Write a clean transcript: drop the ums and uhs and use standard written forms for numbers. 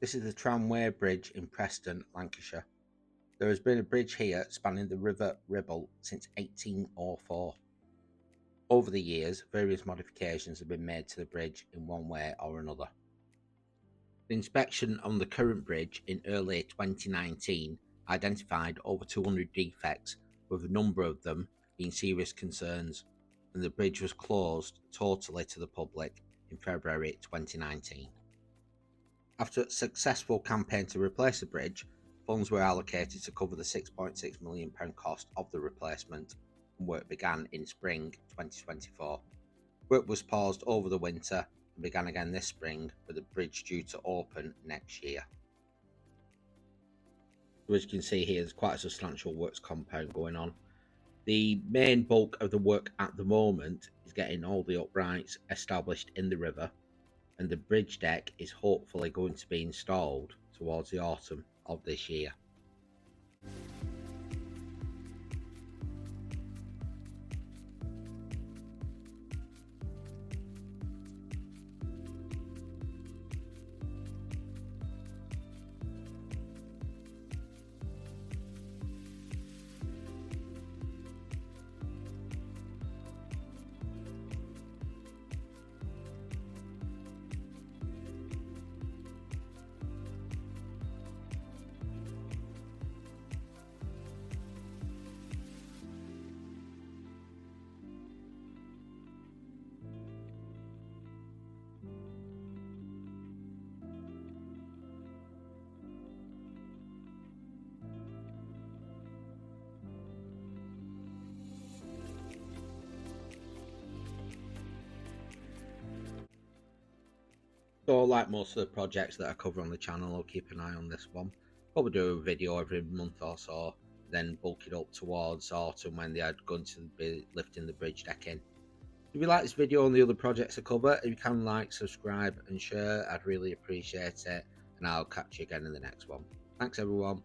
This is the Tramway Bridge in Preston, Lancashire. There has been a bridge here spanning the River Ribble since 1804. Over the years, various modifications have been made to the bridge in one way or another. The inspection on the current bridge in early 2019 identified over 200 defects, with a number of them being serious concerns, and the bridge was closed totally to the public in February 2019. After a successful campaign to replace the bridge, funds were allocated to cover the £6.6 million cost of the replacement, and work began in spring 2024. Work was paused over the winter and began again this spring, with the bridge due to open next year. So as you can see here, there's quite a substantial works compound going on. The main bulk of the work at the moment is getting all the uprights established in the river, and the bridge deck is hopefully going to be installed towards the autumn of this year. So like most of the projects that I cover on the channel, I'll keep an eye on this one. Probably do a video every month or so, then bulk it up towards autumn when they are going to be lifting the bridge deck in. If you like this video and the other projects I cover, if you can like, subscribe and share, I'd really appreciate it, and I'll catch you again in the next one. Thanks everyone.